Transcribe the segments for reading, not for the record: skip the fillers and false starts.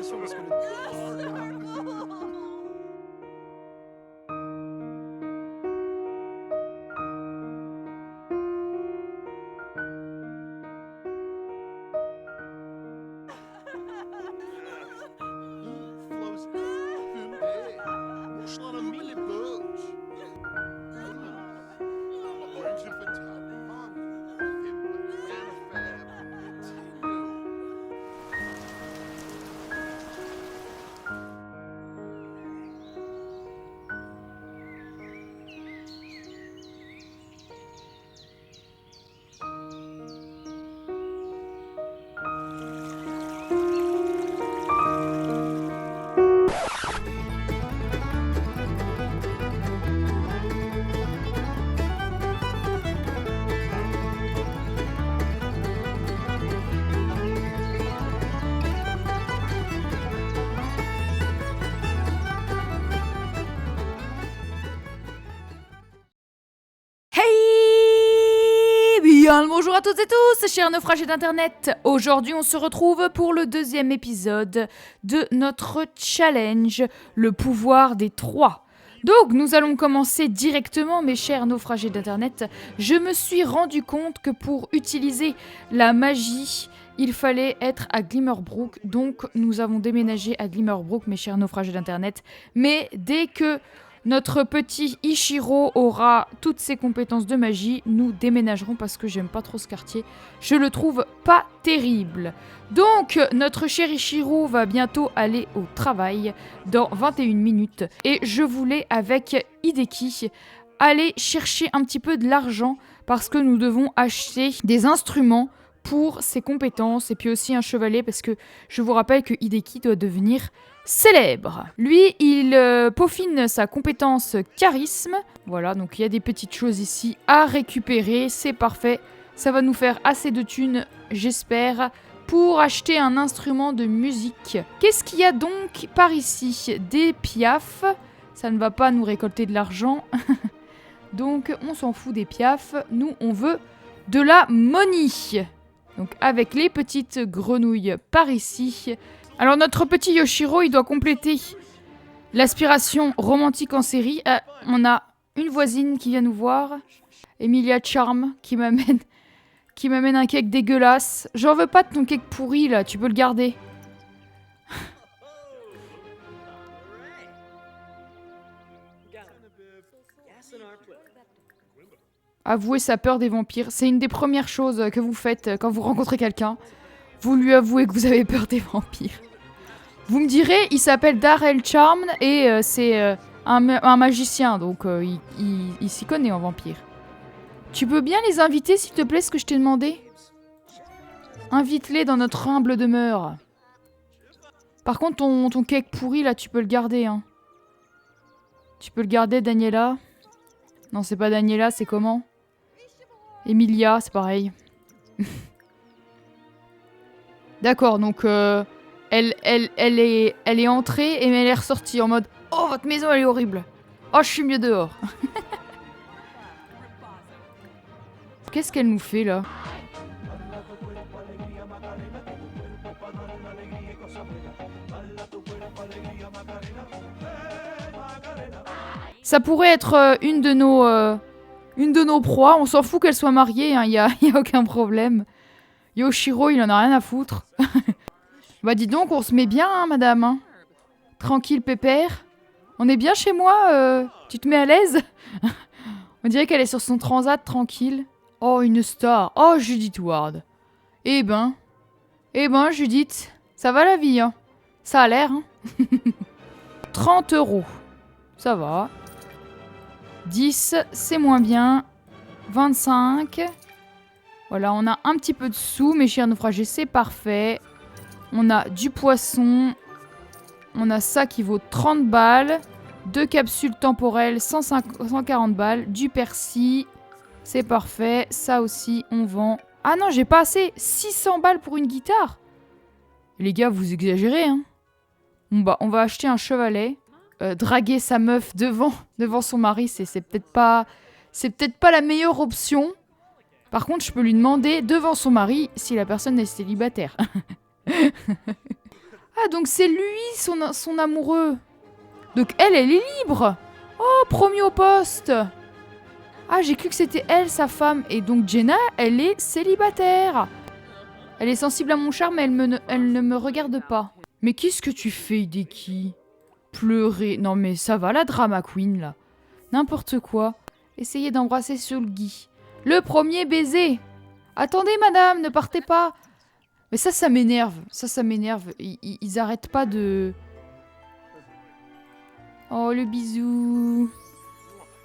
attention parce que... Bien le bonjour à toutes et tous, chers naufragés d'internet. Aujourd'hui, on se retrouve pour le deuxième épisode de notre challenge, le pouvoir des 3. Donc, nous allons commencer directement, mes chers naufragés d'internet. Je me suis rendu compte que pour utiliser la magie, il fallait être à Glimmerbrook. Donc, nous avons déménagé à Glimmerbrook, mes chers naufragés d'internet. Mais dès que notre petit Ichiro aura toutes ses compétences de magie, nous déménagerons parce que j'aime pas trop ce quartier. Je le trouve pas terrible. Donc, notre cher Ichiro va bientôt aller au travail dans 21 minutes. Et je voulais, avec Hideki, aller chercher un petit peu de l'argent parce que nous devons acheter des instruments pour ses compétences et puis aussi un chevalet parce que je vous rappelle que Hideki doit devenir célèbre. Lui, il peaufine sa compétence charisme. Voilà, donc il y a des petites choses ici à récupérer. C'est parfait. Ça va nous faire assez de thunes, j'espère, pour acheter un instrument de musique. Qu'est-ce qu'il y a donc par ici? Des piafs. Ça ne va pas nous récolter de l'argent. Donc, on s'en fout des piafs. Nous, on veut de la money. Donc, avec les petites grenouilles par ici. Alors notre petit Yoshiro, il doit compléter l'aspiration romantique en série. On a une voisine qui vient nous voir, Emilia Charm, qui m'amène un cake dégueulasse. J'en veux pas de ton cake pourri là, tu peux le garder. Avouer sa peur des vampires, c'est une des premières choses que vous faites quand vous rencontrez quelqu'un. Vous lui avouez que vous avez peur des vampires. Vous me direz, il s'appelle Darrell Charm et c'est un magicien, donc il s'y connaît en vampire. Tu peux bien les inviter, s'il te plaît, ce que je t'ai demandé? Invite-les dans notre humble demeure. Par contre, ton cake pourri, là, tu peux le garder, hein. Tu peux le garder, Daniela. Non, c'est pas Daniela, c'est comment? Emilia, c'est pareil. D'accord, donc... Elle est entrée et elle est ressortie en mode « Oh, votre maison, elle est horrible. Oh, je suis mieux dehors. » Qu'est-ce qu'elle nous fait, là? Ça pourrait être une de nos proies. On s'en fout qu'elle soit mariée, hein, y a aucun problème. Yoshiro, il en a rien à foutre. Bah dis donc, on se met bien, hein, madame. Hein. Tranquille, pépère. On est bien chez moi, tu te mets à l'aise? On dirait qu'elle est sur son transat, tranquille. Oh, une star. Oh, Judith Ward. Eh ben, Judith, ça va la vie, hein? Ça a l'air, hein? 30 €. Ça va. 10, c'est moins bien. 25. Voilà, on a un petit peu de sous, mes chers naufragés, c'est parfait. On a du poisson. On a ça qui vaut 30 balles. 2 capsules temporelles, 140 balles. Du persil. C'est parfait. Ça aussi, on vend. Ah non, j'ai pas assez. 600 balles pour une guitare. Les gars, vous exagérez, hein. Bon bah, on va acheter un chevalet. Draguer sa meuf devant son mari, c'est peut-être pas la meilleure option. Par contre, je peux lui demander devant son mari si la personne est célibataire. Ah, donc c'est lui, son amoureux. Donc elle est libre. Oh, promu au poste. Ah, j'ai cru que c'était elle, sa femme. Et donc Jenna, elle est célibataire. Elle est sensible à mon charme, mais elle ne me regarde pas. Mais qu'est-ce que tu fais, Hideki? Pleurer. Non mais ça va, la drama queen, là. N'importe quoi. Essayez d'embrasser Sulgi. Le premier baiser. Attendez, madame, ne partez pas. Mais ça m'énerve. Ça m'énerve. Ils arrêtent pas de... Oh, le bisou.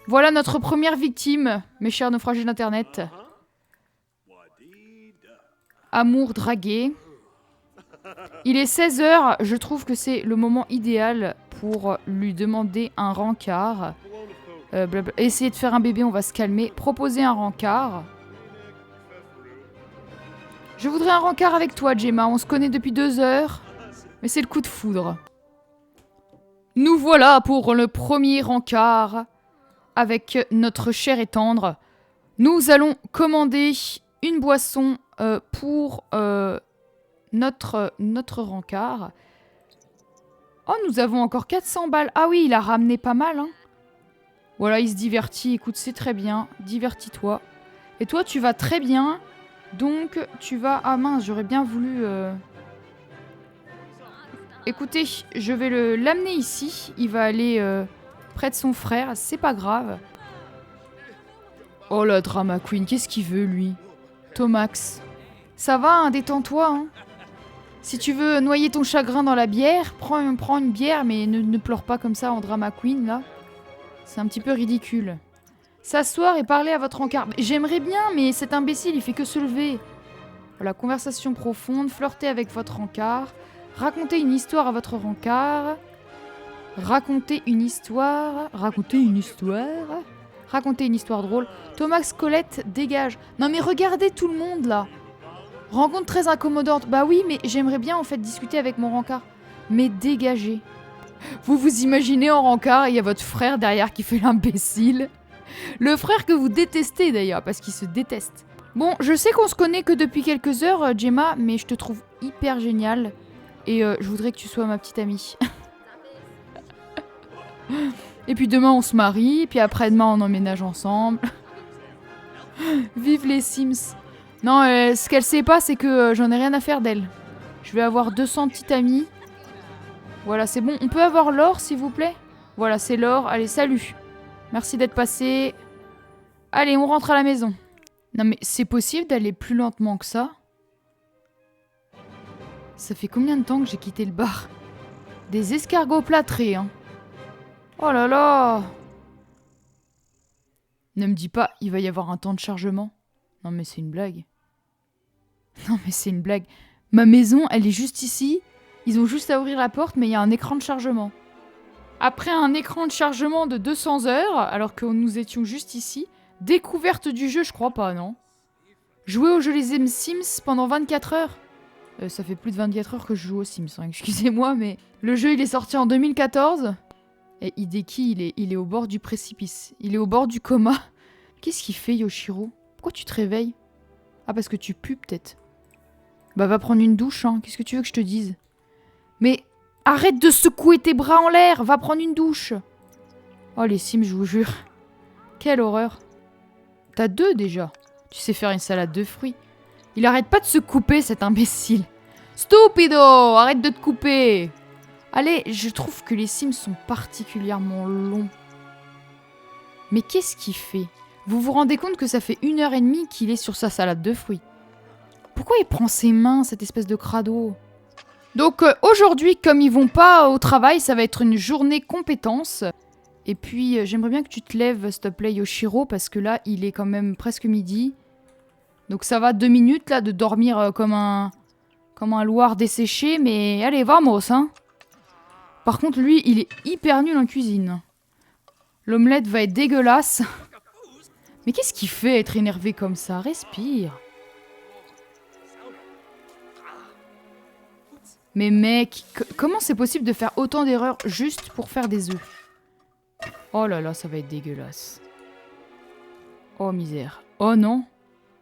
Voilà notre première victime, mes chers naufragés d'Internet. Amour dragué. Il est 16h, je trouve que c'est le moment idéal pour lui demander un rencard. Essayer de faire un bébé, on va se calmer. Proposer un rencard. Je voudrais un rencard avec toi, Gemma. On se connaît depuis 2 heures. Mais c'est le coup de foudre. Nous voilà pour le premier rencard avec notre cher et tendre. Nous allons commander une boisson pour notre rencard. Oh, nous avons encore 400 balles. Ah oui, il a ramené pas mal, hein. Voilà, il se divertit. Écoute, c'est très bien. Divertis-toi. Et toi, tu vas très bien. Donc, tu vas... Ah mince, j'aurais bien voulu... Écoutez, je vais l'amener ici. Il va aller près de son frère. C'est pas grave. Oh la drama queen, qu'est-ce qu'il veut, lui? Tomax. Ça va, hein, détends-toi, hein. Si tu veux noyer ton chagrin dans la bière, prends une bière, mais ne pleure pas comme ça en drama queen, là. C'est un petit peu ridicule. S'asseoir et parler à votre encart. J'aimerais bien, mais cet imbécile, il fait que se lever. Voilà, conversation profonde, flirter avec votre encart, raconter une histoire à votre rencard, raconter une histoire drôle. Thomas Colette, dégage. Non mais regardez tout le monde, là. Rencontre très incommodante. Bah oui, mais j'aimerais bien, en fait, discuter avec mon rencard. Mais dégagez. Vous vous imaginez en rencard, il y a votre frère derrière qui fait l'imbécile. Le frère que vous détestez d'ailleurs, parce qu'il se déteste. Bon, je sais qu'on se connaît que depuis quelques heures, Gemma, mais je te trouve hyper géniale. Et je voudrais que tu sois ma petite amie. Et puis demain on se marie, puis après-demain on emménage ensemble. Vive les Sims. Non, ce qu'elle sait pas, c'est que j'en ai rien à faire d'elle. Je vais avoir 200 petites amies. Voilà, c'est bon. On peut avoir l'or, s'il vous plaît? Voilà, c'est l'or. Allez, salut. Merci d'être passé. Allez, on rentre à la maison. Non mais c'est possible d'aller plus lentement que ça? Ça fait combien de temps que j'ai quitté le bar? Des escargots plâtrés, hein. Oh là là! Ne me dis pas, il va y avoir un temps de chargement. Non mais c'est une blague. Non mais c'est une blague. Ma maison, elle est juste ici. Ils ont juste à ouvrir la porte, mais il y a un écran de chargement. Après un écran de chargement de 200 heures, alors que nous étions juste ici, découverte du jeu, je crois pas, non? Jouer au jeu les Sims pendant 24 heures. Ça fait plus de 24 heures que je joue aux Sims, hein, excusez-moi, mais... Le jeu, il est sorti en 2014. Et Hideki, il est au bord du précipice. Il est au bord du coma. Qu'est-ce qu'il fait, Yoshiro? Pourquoi tu te réveilles? Ah, parce que tu pues, peut-être. Bah, va prendre une douche, hein. Qu'est-ce que tu veux que je te dise? Mais arrête de secouer tes bras en l'air. Va prendre une douche. Oh, les Sims, je vous jure. Quelle horreur. T'as 2, déjà. Tu sais faire une salade de fruits. Il arrête pas de se couper, cet imbécile. Stupido! Arrête de te couper! Allez, je trouve que les Sims sont particulièrement longs. Mais qu'est-ce qu'il fait? Vous vous rendez compte que ça fait 1h30 qu'il est sur sa salade de fruits? Pourquoi il prend ses mains, cette espèce de crado? Donc aujourd'hui, comme ils vont pas au travail, ça va être une journée compétence. Et puis, j'aimerais bien que tu te lèves, s'il te plaît, Yoshiro, parce que là, il est quand même presque midi. Donc ça va 2 minutes, là, de dormir comme un loir desséché, mais allez, vamos, hein. Par contre, lui, il est hyper nul en cuisine. L'omelette va être dégueulasse. Mais qu'est-ce qu'il fait être énervé comme ça? Respire. Mais mec, comment c'est possible de faire autant d'erreurs juste pour faire des œufs? Oh là là, ça va être dégueulasse. Oh misère. Oh non.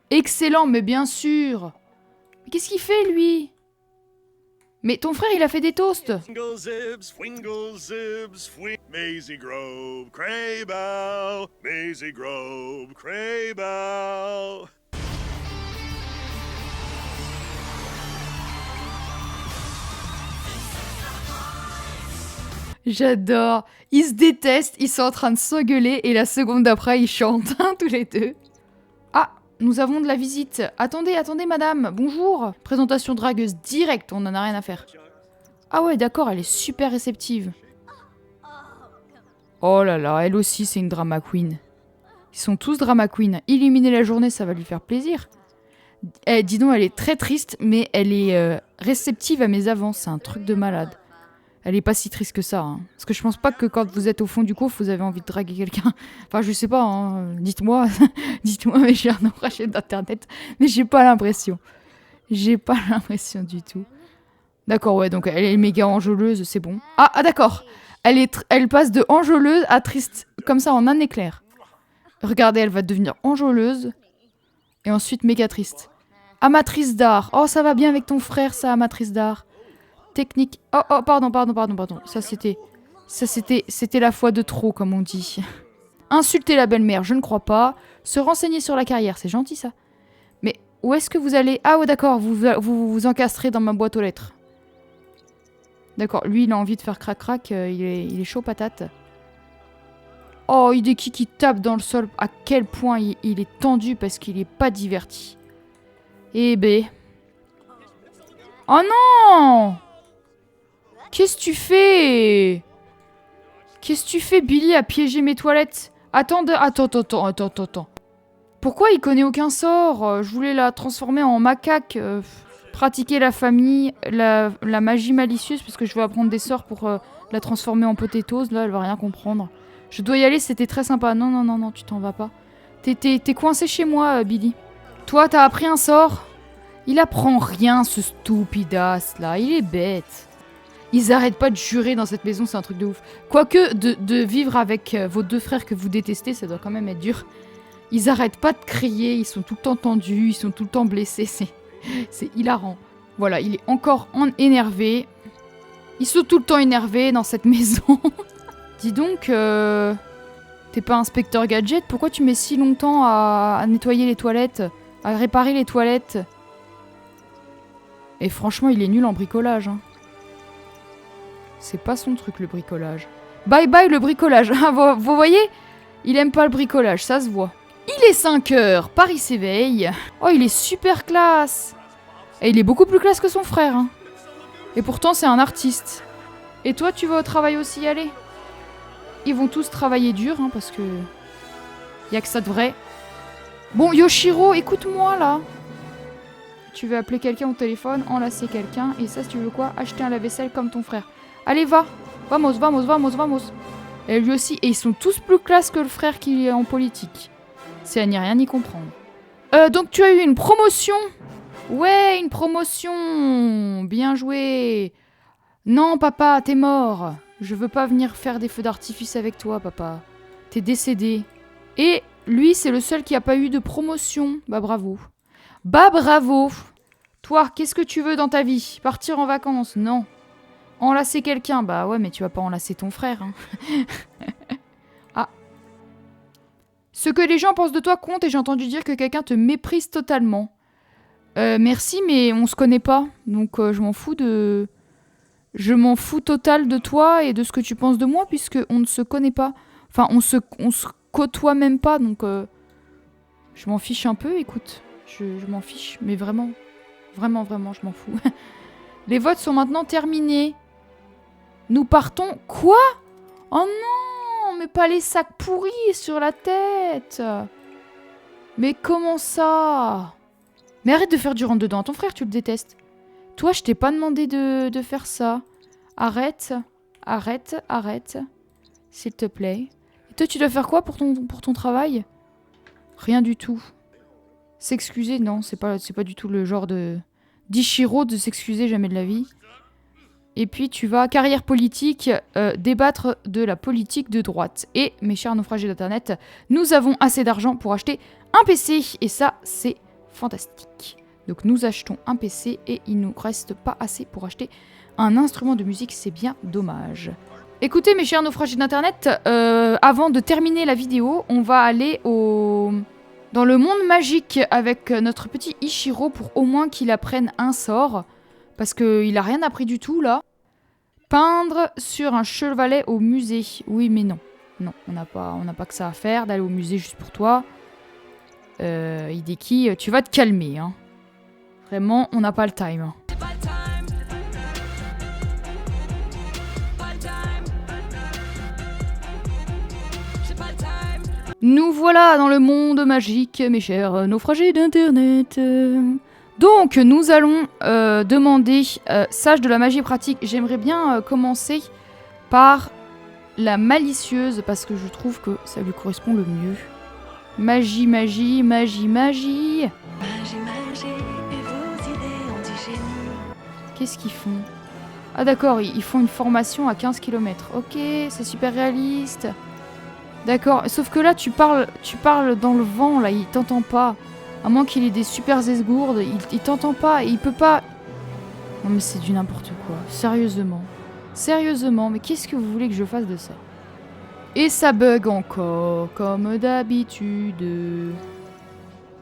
Excellent, mais bien sûr. Mais qu'est-ce qu'il fait, lui? Mais ton frère, il a fait des toasts. Swingle zib, Maisie Grove, Craybow, Maisie Grove, Craybow. J'adore. Ils se détestent, ils sont en train de s'engueuler et la seconde d'après, ils chantent, hein, tous les deux. Ah, nous avons de la visite. Attendez, attendez, madame. Bonjour. Présentation dragueuse directe, on en a rien à faire. Ah ouais, d'accord, elle est super réceptive. Oh là là, elle aussi, c'est une drama queen. Ils sont tous drama queen. Illuminer la journée, ça va lui faire plaisir. Eh, dis donc, elle est très triste, mais elle est réceptive à mes avances. C'est un truc de malade. Elle est pas si triste que ça. Hein. Parce que je pense pas que quand vous êtes au fond du coffre, vous avez envie de draguer quelqu'un. Enfin, je sais pas, hein. Dites-moi. Dites-moi, mais j'ai un naufragé d'internet. Mais j'ai pas l'impression. J'ai pas l'impression du tout. D'accord, ouais, donc elle est méga enjôleuse, c'est bon. Ah d'accord. Elle passe de enjôleuse à triste, comme ça en un éclair. Regardez, elle va devenir enjôleuse. Et ensuite méga triste. Amatrice d'art. Oh, ça va bien avec ton frère, ça, amatrice d'art. Technique. Oh, pardon. Ça, c'était la fois de trop, comme on dit. Insulter la belle-mère, je ne crois pas. Se renseigner sur la carrière, c'est gentil, ça. Mais où est-ce que vous allez? Ah ouais, d'accord, vous encastrez dans ma boîte aux lettres. D'accord, lui, il a envie de faire crac-crac, il est chaud patate. Oh, Hideki qui tape dans le sol. À quel point il est tendu parce qu'il est pas diverti. Eh ben... Oh non! Qu'est-ce que tu fais? Qu'est-ce que tu fais, Billy, à piéger mes toilettes? Attends. Pourquoi il connaît aucun sort? Je voulais la transformer en macaque. Pratiquer la famille, la magie malicieuse, parce que je veux apprendre des sorts pour la transformer en potatoes. Là, elle va rien comprendre. Je dois y aller, c'était très sympa. Non, tu t'en vas pas. T'es coincé chez moi, Billy. Toi, t'as appris un sort? Il apprend rien, ce stupidasse, là. Il est bête. Ils arrêtent pas de jurer dans cette maison, c'est un truc de ouf. Quoique, de vivre avec vos deux frères que vous détestez, ça doit quand même être dur. Ils arrêtent pas de crier, ils sont tout le temps tendus, ils sont tout le temps blessés, c'est hilarant. Voilà, il est encore énervé. Ils sont tout le temps énervés dans cette maison. Dis donc, t'es pas inspecteur gadget? Pourquoi tu mets si longtemps à nettoyer les toilettes? À réparer les toilettes? Et franchement, il est nul en bricolage, hein. C'est pas son truc, le bricolage. Bye bye, le bricolage. Vous voyez? Il aime pas le bricolage, ça se voit. Il est 5 heures, Paris s'éveille. Oh, il est super classe. Et il est beaucoup plus classe que son frère, hein. Et pourtant, c'est un artiste. Et toi, tu vas au travail aussi aller? Ils vont tous travailler dur, hein, parce que... Y a que ça de vrai. Bon, Yoshiro, écoute-moi, là. Tu veux appeler quelqu'un au téléphone, enlacer quelqu'un, et ça, si tu veux quoi? Acheter un lave-vaisselle comme ton frère. Allez, va. Vamos. Et lui aussi. Et ils sont tous plus classe que le frère qui est en politique. C'est à n'y rien y comprendre. Donc tu as eu une promotion? Ouais, une promotion. Bien joué. Non, papa, t'es mort. Je veux pas venir faire des feux d'artifice avec toi, papa. T'es décédé. Et lui, c'est le seul qui a pas eu de promotion. Bah bravo. Toi, qu'est-ce que tu veux dans ta vie? Partir en vacances? Non. Enlacer quelqu'un? Bah ouais, mais tu vas pas enlacer ton frère, hein. Ah. Ce que les gens pensent de toi compte et j'ai entendu dire que quelqu'un te méprise totalement. Merci, mais on se connaît pas. Donc je m'en fous de... Je m'en fous total de toi et de ce que tu penses de moi puisque on ne se connaît pas. Enfin, on se côtoie même pas, donc... Je m'en fiche un peu, écoute. Je m'en fiche, mais vraiment, je m'en fous. Les votes sont maintenant terminés. Nous partons... Quoi? Oh non, mais pas les sacs pourris sur la tête. Mais comment ça? Mais arrête de faire du rentre-dedans à ton frère, tu le détestes. Toi, je t'ai pas demandé de faire ça. Arrête. S'il te plaît. Et toi, tu dois faire quoi pour ton travail? Rien du tout. S'excuser, non, c'est pas du tout le genre d'Ichiro de s'excuser jamais de la vie. Et puis tu vas, carrière politique, débattre de la politique de droite. Et, mes chers naufragés d'internet, nous avons assez d'argent pour acheter un PC. Et ça, c'est fantastique. Donc nous achetons un PC et il nous reste pas assez pour acheter un instrument de musique, c'est bien dommage. Écoutez mes chers naufragés d'internet, avant de terminer la vidéo, on va aller dans le monde magique avec notre petit Ichiro pour au moins qu'il apprenne un sort. Parce qu'il a rien appris du tout là. Peindre sur un chevalet au musée. Oui mais non. Non, on n'a pas que ça à faire d'aller au musée juste pour toi. Hideki, tu vas te calmer. Hein. Vraiment, on n'a pas le time. Nous voilà dans le monde magique, mes chers naufragés d'internet. Donc, nous allons demander sage de la magie pratique. J'aimerais bien commencer par la malicieuse, parce que je trouve que ça lui correspond le mieux. Magie, magie, magie, magie. Magie, magie, et vos idées anti-génie. Qu'est-ce qu'ils font? Ah d'accord, ils font une formation à 15 km. Ok, c'est super réaliste. D'accord, sauf que là, tu parles dans le vent, là, il t'entend pas. À moins qu'il ait des super esgourdes, il t'entend pas, et il peut pas... Non mais c'est du n'importe quoi, sérieusement. Sérieusement, mais qu'est-ce que vous voulez que je fasse de ça? Et ça bug encore, comme d'habitude.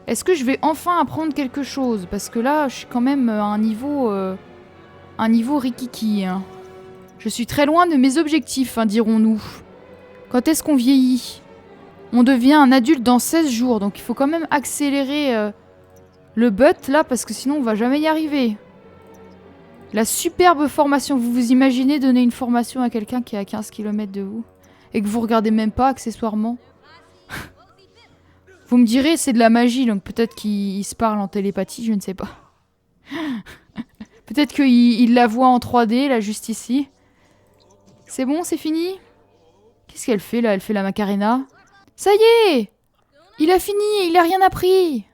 Est-ce que je vais enfin apprendre quelque chose? Parce que là, je suis quand même à un niveau rikiki. Hein. Je suis très loin de mes objectifs, hein, dirons-nous. Quand est-ce qu'on vieillit? On devient un adulte dans 16 jours, donc il faut quand même accélérer le but là, parce que sinon on va jamais y arriver. La superbe formation, vous vous imaginez donner une formation à quelqu'un qui est à 15 km de vous? Et que vous regardez même pas accessoirement? Vous me direz, c'est de la magie, donc peut-être qu'il se parle en télépathie, je ne sais pas. Peut-être qu'il la voit en 3D, là, juste ici. C'est bon, c'est fini? Qu'est-ce qu'elle fait, là? Elle fait la Macarena. Ça y est! Il a fini, il a rien appris!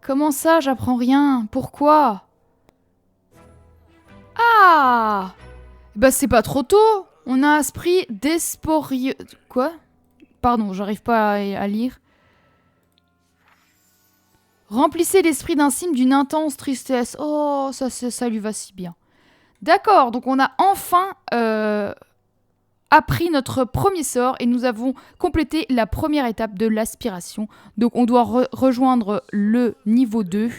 Comment ça, j'apprends rien? Pourquoi? Ah! Bah c'est pas trop tôt! On a un esprit d'esporieux... Quoi? Pardon, j'arrive pas à lire. Remplissez l'esprit d'un cime d'une intense tristesse. Oh, ça lui va si bien. D'accord, donc on a enfin appris notre premier sort et nous avons complété la première étape de l'aspiration. Donc on doit rejoindre le niveau 2.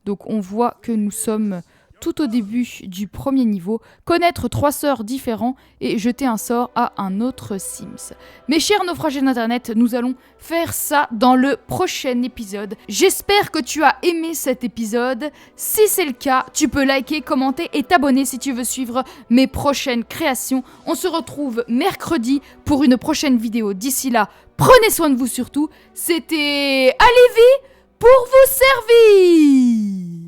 Donc on voit que nous sommes tout au début du premier niveau, connaître 3 sorts différents et jeter un sort à un autre Sims. Mes chers naufragés d'internet, nous allons faire ça dans le prochain épisode. J'espère que tu as aimé cet épisode. Si c'est le cas, tu peux liker, commenter et t'abonner si tu veux suivre mes prochaines créations. On se retrouve mercredi pour une prochaine vidéo. D'ici là, prenez soin de vous surtout. C'était Alivi pour vous servir.